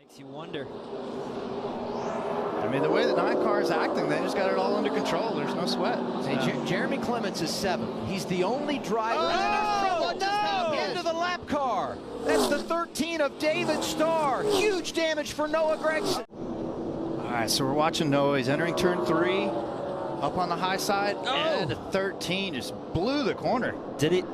Makes you wonder. I mean, the way the NASCAR is acting, they just got it all under control. There's no sweat. Hey, Jeremy Clements is 7th. He's the only driver into the lap car. That's the 13 of David Starr. Huge damage for Noah Gragson. All right, so we're watching Noah. He's entering turn 3, up on the high side, and the 13 just blew the corner. Did it?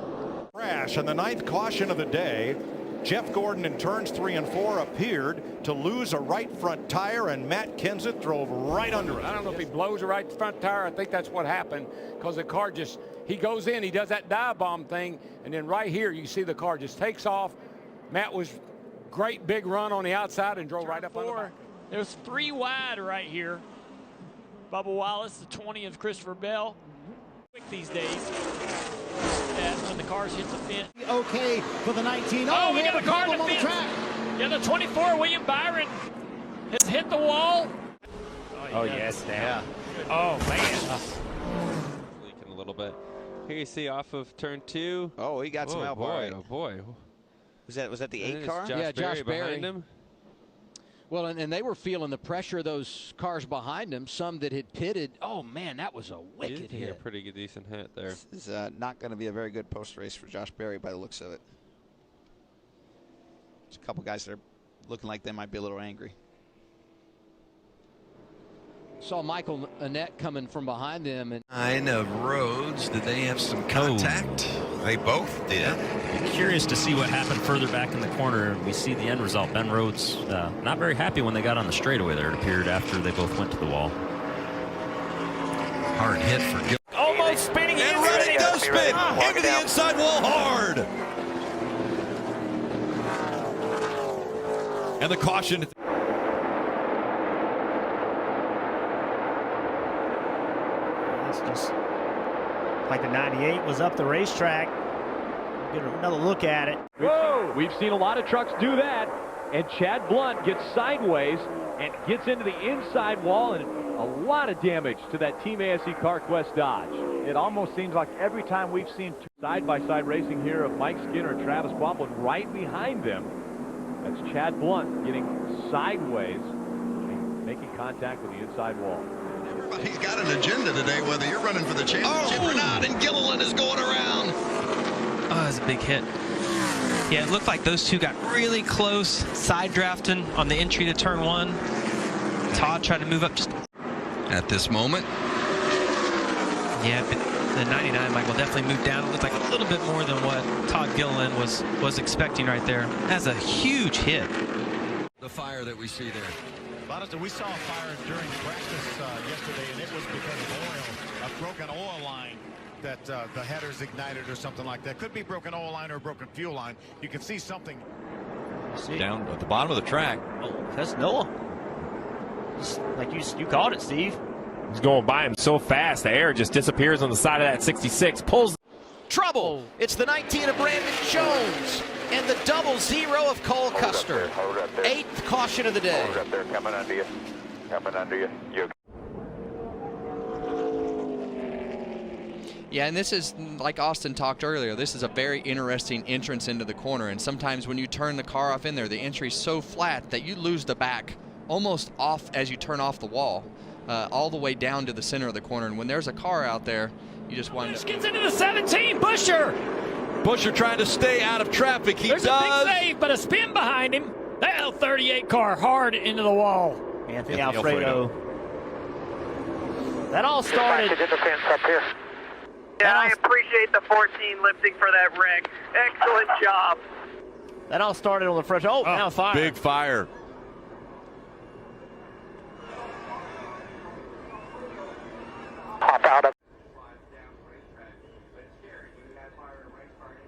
Crash, and the 9th caution of the day. Jeff Gordon in turns 3 and 4 appeared to lose a right front tire, and Matt Kenseth drove right under it. I don't know if he blows a right front tire. I think that's what happened, because the car just, he goes in, he does that dive bomb thing, and then right here you see the car just takes off. Matt was great big run on the outside and drove right up on the back. There's 3 wide right here. Bubba Wallace, the 20 of Christopher Bell. Quick these days. When the cars hit the fence. Okay for the 19. Oh, we got a car on the track. Yeah, the 24, William Byron, has hit the wall. Oh, yes, down. Yeah. Oh, man. Leaking a little bit. Here you see off of turn 2. Oh, he got some help. Oh, boy. Was that the 8 car? Yeah, Josh Berry behind him. Well, and they were feeling the pressure of those cars behind them, some that had pitted. Oh, man, that was a wicked hit. A pretty good, decent hit there. This is not going to be a very good post race for Josh Berry by the looks of it. There's a couple guys that are looking like they might be a little angry. Saw Michael Annette coming from behind them. And 9 of Rhodes. Did they have some contact? They both did. Curious to see what happened further back in the corner. We see the end result. Ben Rhodes not very happy when they got on the straightaway there, it appeared, after they both went to the wall. Hard hit for Gil. Almost spinning in. And Reddick does spin into the inside wall hard. And the caution. It's just like the 98 was up the racetrack. Get another look at it. Whoa! We've seen a lot of trucks do that, and Chad Blunt gets sideways and gets into the inside wall, and a lot of damage to that Team ASE CarQuest Dodge. It almost seems like every time we've seen Side-by-side racing here of Mike Skinner and Travis Quaplin right behind them. That's Chad Blunt getting sideways and making contact with the inside wall. Everybody's got an agenda today, whether you're running for the championship or not, and Gilliland is going around. Oh, that's a big hit. Yeah, it looked like those two got really close, side drafting on the entry to turn 1. Todd tried to move up just at this moment. Yeah, but the 99 Michael definitely moved down. It looked like a little bit more than what Todd Gilliland was expecting right there. That's a huge hit. The fire that we see there. We saw a fire during practice yesterday, and it was because of oil, a broken oil line that the headers ignited or something like that. Could be broken oil line or a broken fuel line. You can see something. Down at the bottom of the track. Oh, that's Noah. Just like you called it, Steve. He's going by him so fast, the air just disappears on the side of that 66. Pulls. Trouble. It's the 19 of Brandon Jones and the 00 of Cole Custer. 8th caution of the day. Hold up there, coming under you. Coming under you. Yeah, and this is, like Austin talked earlier, this is a very interesting entrance into the corner. And sometimes when you turn the car off in there, the entry's so flat that you lose the back almost off as you turn off the wall, all the way down to the center of the corner. And when there's a car out there, you just wind up. Gets into the 17, Busher. Busher trying to stay out of traffic. There's a big save, but a spin behind him. That L38 car hard into the wall. Anthony Alfredo. That all started. Back into the fence up here. Yeah, I appreciate the 14 lifting for that wreck. Excellent job. That all started on the front. Oh, now fire. Big fire. Pop out of.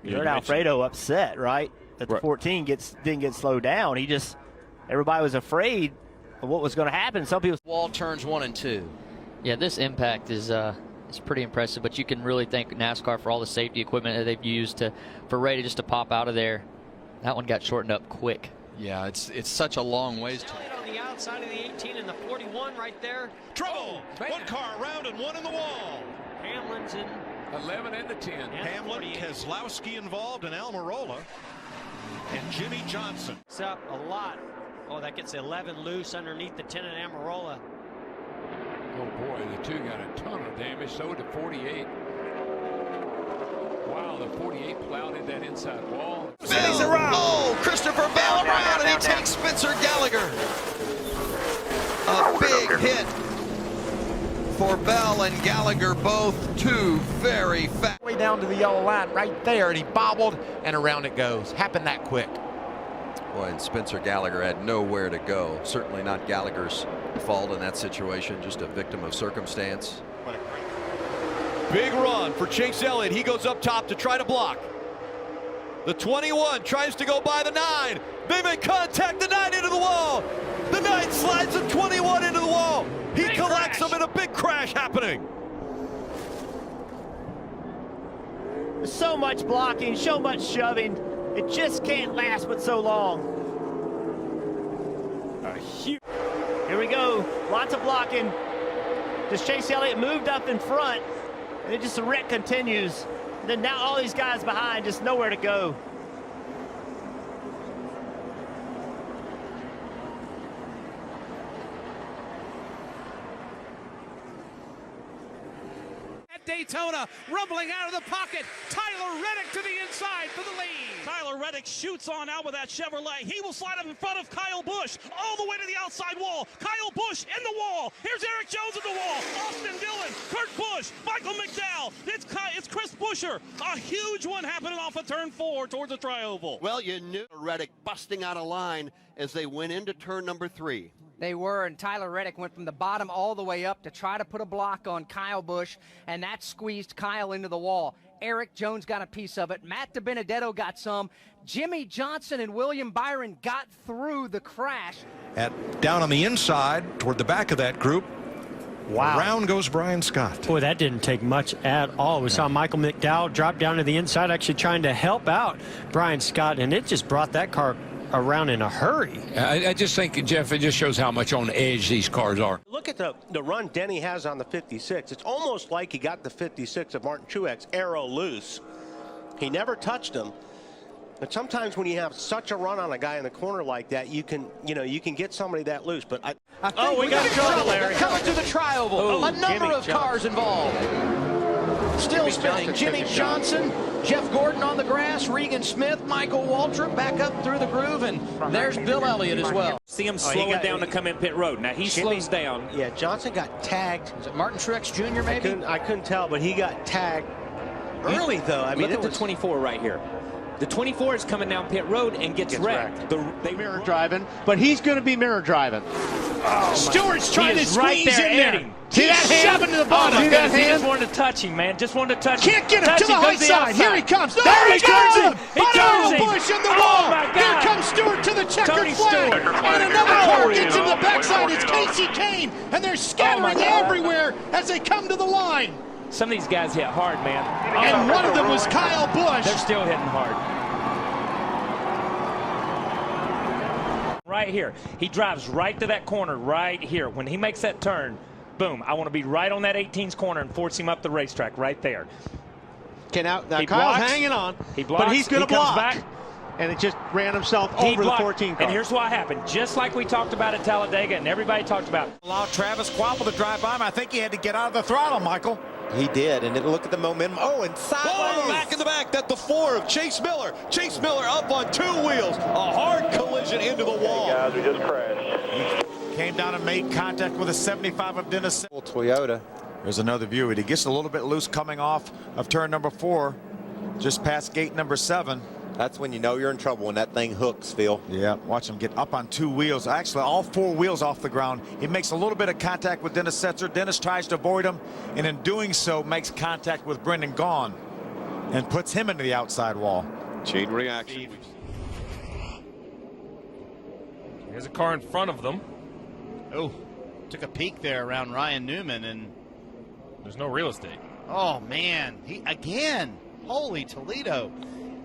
You heard Alfredo upset, right? That the 14 didn't get slowed down. Everybody was afraid of what was going to happen. Some people. Wall turns 1 and 2. Yeah, this impact is pretty impressive, but you can really thank NASCAR for all the safety equipment that they've used for Ray just to pop out of there. That one got shortened up quick. Yeah, it's such a long ways to. On the outside of the 18 and the 41 right there. Trouble! One car around and one in the wall. Hamlin's in 11 and the 10. Hamlin, Keselowski involved, and Almirola, and Jimmy Johnson. It's up a lot Oh, that gets 11 loose underneath the 10 in Amarola. Oh boy, the 2 got a ton of damage. So did 48. Wow, the 48 plowed in that inside wall. Bell. Oh, Christopher Bell around, and he takes Spencer Gallagher. A big hit for Bell and Gallagher, both two very fast. Way down to the yellow line right there, and he bobbled, and around it goes. Happened that quick. Boy, and Spencer Gallagher had nowhere to go. Certainly not Gallagher's fault in that situation, just a victim of circumstance. Big run for Chase Elliott. He goes up top to try to block. The 21 tries to go by the 9. They make contact, the 9 into the wall. The 9 slides the 21 into the wall. He collects them in a big crash happening. So much blocking, so much shoving. It just can't last but so long. Here we go. Lots of blocking. Just Chase Elliott moved up in front. And just the wreck continues. And then now all these guys behind, just nowhere to go. Daytona, rumbling out of the pocket. Tyler Reddick to the inside for the lead. Tyler Reddick shoots on out with that Chevrolet. He will slide up in front of Kyle Busch all the way to the outside wall. Kyle Busch in the wall. Here's Eric Jones in the wall. Austin Dillon, Kurt Busch, Michael McDowell. It's Chris Buescher. A huge one happening off of turn 4 towards the tri-oval. Well, you knew Reddick busting out of line as they went into turn number 3. They were, and Tyler Reddick went from the bottom all the way up to try to put a block on Kyle Busch, and that squeezed Kyle into the wall. Eric Jones got a piece of it. Matt DiBenedetto got some. Jimmy Johnson and William Byron got through the crash. Down on the inside, toward the back of that group, wow. Around goes Brian Scott. Boy, that didn't take much at all. We saw Michael McDowell drop down to the inside, actually trying to help out Brian Scott, and it just brought that car around in a hurry. I just think, Jeff, it just shows how much on edge these cars are. Look at the run Denny has on the 56. It's almost like he got the 56 of Martin Truex arrow loose. He never touched him. But sometimes when you have such a run on a guy in the corner like that, you can get somebody that loose. But Oh, we got trouble, Larry. Coming to the tri-oval. A number of cars involved. Still spinning. Jimmy Johnson, Jeff Gordon on the grass, Regan Smith, Michael Waltrip back up through the groove, and there's Bill Elliott as well. See him slowing down to come in pit road. Now he slows down. Yeah, Johnson got tagged. Is it Martin Truex Jr. maybe? I couldn't tell, but he got tagged early though. I mean, look at the 24 right here. The 24 is coming down pit road and gets wrecked. They mirror driving, but he's going to be mirror driving. Oh, Stewart's trying to squeeze right in there. See that hand? Shoving to the bottom. Oh, he just wanted to touch him, man. Just wanted to touch him. Can't get him to the high side. Here he comes. There he turns him. Busch in the wall. Here comes Stewart to the checkered flag. And another car gets him the backside. It's Casey Kane. And they're scattering everywhere as they come to the line. Some of these guys hit hard, man. And one of them was Kyle Busch. They're still hitting hard. Right here. He drives right to that corner right here. When he makes that turn, boom, I want to be right on that 18's corner and force him up the racetrack right there. Okay, now He Kyle's blocks. hanging on, He blocks. but he's going to block. Back. And it just ran himself He over blocked. the 14 car. And here's what happened. Just like we talked about at Talladega and everybody talked about. Allow Travis Kvapil to drive by him. I think he had to get out of the throttle, Michael. He did, and then look at the momentum. Oh, and sideways. Oh, back in the back. That's the 4 of Chase Miller. Chase Miller up on 2 wheels. A hard collision into the wall. Hey guys, we just crashed. Came down and made contact with a 75 of Dennis. Toyota. There's another view. He gets a little bit loose coming off of turn number 4, just past gate number 7. That's when you know you're in trouble, when that thing hooks, Phil. Yeah, watch him get up on 2 wheels. Actually, all 4 wheels off the ground. He makes a little bit of contact with Dennis Setzer. Dennis tries to avoid him, and in doing so, makes contact with Brendan Gaughan and puts him into the outside wall. Chain reaction. There's a car in front of them. Oh, took a peek there around Ryan Newman, and there's no real estate. Oh, man. He again. Holy Toledo.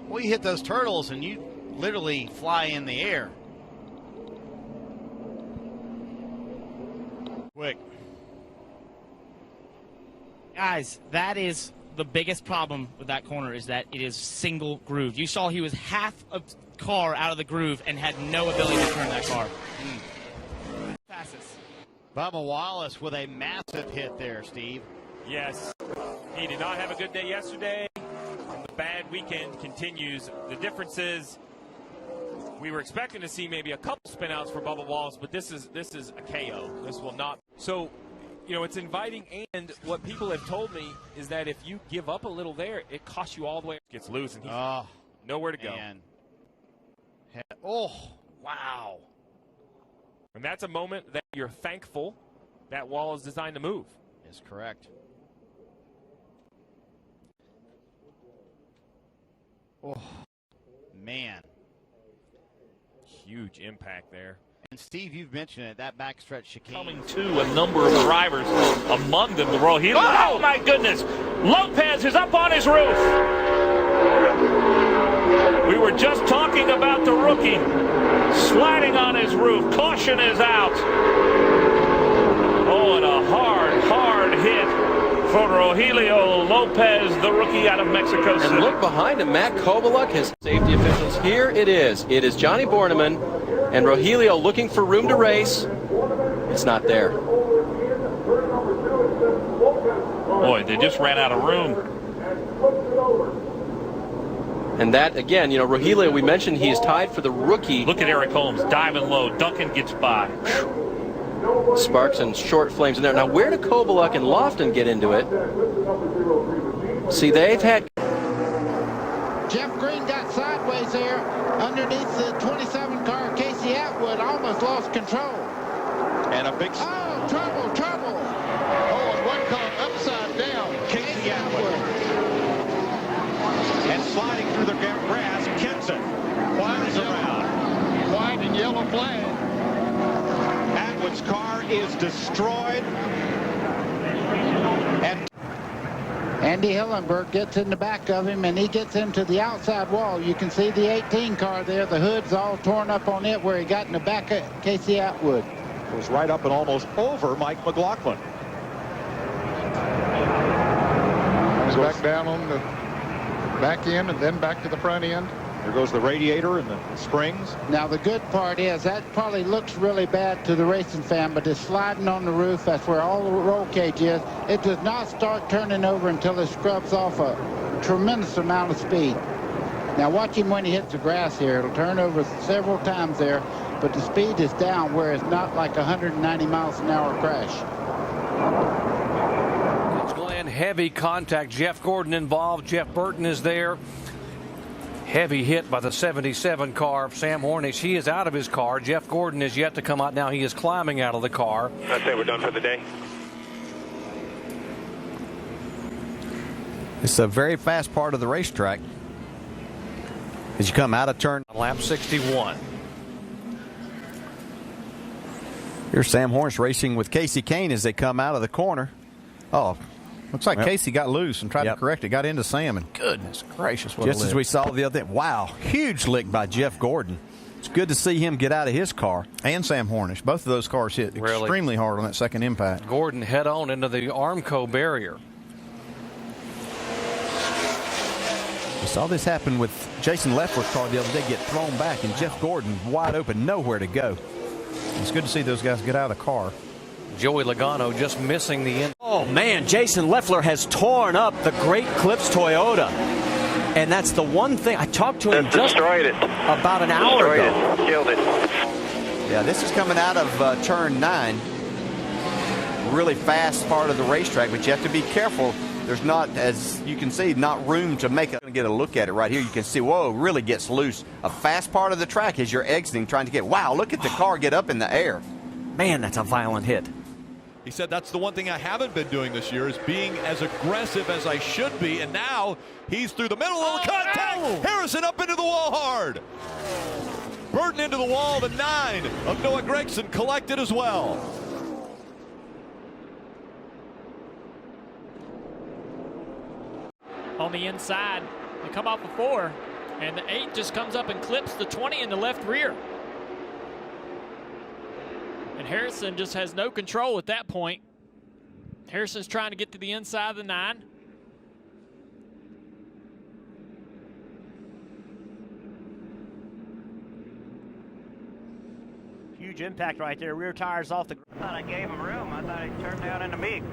We hit those turtles, and you literally fly in the air. Quick. Guys, that is the biggest problem with that corner, is that it is single groove. You saw he was half car out of the groove and had no ability to turn that car. Passes. Bubba Wallace with a massive hit there, Steve. Yes, he did not have a good day yesterday. The bad weekend continues. The difference is we were expecting to see maybe a couple spinouts for Bubba Wallace, but this is a KO. This will not. So, you know, it's inviting, and what people have told me is that if you give up a little there, it costs you all the way. Gets loose, and he's nowhere to go. Oh, wow. And that's a moment that you're thankful that wall is designed to move. Is correct. Oh, man. Huge impact there. And Steve, you've mentioned it, that backstretch chicane. Coming to a number of drivers, among them the Royal Healy. Oh, my goodness. Lopez is up on his roof. We were just talking about the rookie sliding on his roof. Caution is out. Oh, and a hard hit for Rogelio Lopez, the rookie out of Mexico City. And look behind him, Matt Kovaluk, his safety officials. Here it is. It is Johnny Borneman and Rogelio looking for room to race. It's not there. Boy, they just ran out of room. And that, again, you know, Rogelio, we mentioned he is tied for the rookie. Look at Eric Holmes diving low. Duncan gets by. Sparks and short flames in there. Now, where do Kovaluk and Lofton get into it? See, they've had... Jeff Green got sideways there underneath the 27 car. Casey Atwood almost lost control. And a big... Oh, trouble. Oh, and one car upside down. Casey Atwood. And sliding through the grass, Kenson climbs around. White and yellow flag. Atwood's car is destroyed. And Andy Hillenberg gets in the back of him, and he gets into the outside wall. You can see the 18 car there. The hood's all torn up on it where he got in the back of Casey Atwood. was right up and almost over Mike McLaughlin. Comes back down on the back end and then back to the front end. There goes the radiator and the springs. Now the good part is that probably looks really bad to the racing fan, but it's sliding on the roof. That's where all the roll cage is. It does not start turning over until it scrubs off a tremendous amount of speed. Now watch him when he hits the grass here. It'll turn over several times there, but the speed is down where it's not like 190 miles an hour crash. Glenn, heavy contact. Jeff Gordon involved. Jeff Burton is there. Heavy hit by the 77 car. Sam Hornish, he is out of his car. Jeff Gordon is yet to come out now. He is climbing out of the car. I'd say we're done for the day. It's a very fast part of the racetrack. As you come out of turn. Lap 61. Here's Sam Hornish racing with Casey Kane as they come out of the corner. Oh, looks like Casey got loose and tried to correct it. Got into Sam, and goodness gracious, what just as we saw the other day. Wow, huge lick by Jeff Gordon. It's good to see him get out of his car. And Sam Hornish. Both of those cars hit extremely hard on that second impact. Gordon head on into the Armco barrier. We saw this happen with Jason Leffler's car the other day, get thrown back, and Jeff Gordon wide open, nowhere to go. It's good to see those guys get out of the car. Joey Logano just missing the end. Oh, man, Jason Leffler has torn up the Great Clips Toyota. And that's the one thing. I talked to him just about an hour ago. Killed it. Yeah, this is coming out of turn 9. Really fast part of the racetrack, but you have to be careful. There's not, as you can see, not room to make it. Get a look at it right here. You can see, whoa, really gets loose. A fast part of the track as you're exiting, trying to get, wow, look at the car get up in the air. Man, that's a violent hit. He said that's the one thing I haven't been doing this year is being as aggressive as I should be, and now he's through the middle of the contact. No. Harrison up into the wall hard. Burton into the wall. The 9 of Noah Gragson collected as well. On the inside, they come off a 4, and the 8 just comes up and clips the 20 in the left rear. And Harrison just has no control at that point. Harrison's trying to get to the inside of the 9. huge impact right there. Rear tires off the ground. I thought I gave him room. I thought he turned down into me.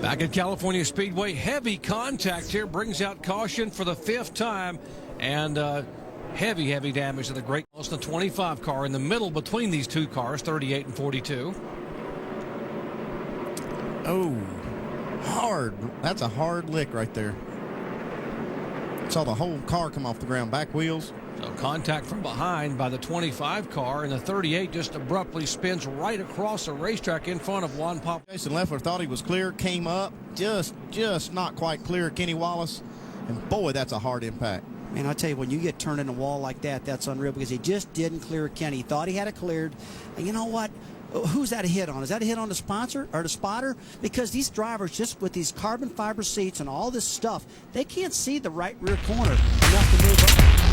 Back at California Speedway, heavy contact here brings out caution for the 5th time, and heavy damage to the Great Boston 25 car in the middle between these two cars, 38 and 42. Oh, hard. That's a hard lick right there. Saw the whole car come off the ground, back wheels. So contact from behind by the 25 car, and the 38 just abruptly spins right across the racetrack in front of Juan Pop. Jason Leffler thought he was clear, came up, just not quite clear. Kenny Wallace, and boy, that's a hard impact. Man, I tell you, when you get turned in a wall like that, that's unreal, because he just didn't clear Kenny. He thought he had it cleared. And you know what? Who's that a hit on? Is that a hit on the sponsor or the spotter? Because these drivers, just with these carbon fiber seats and all this stuff, they can't see the right rear corner enough to move up.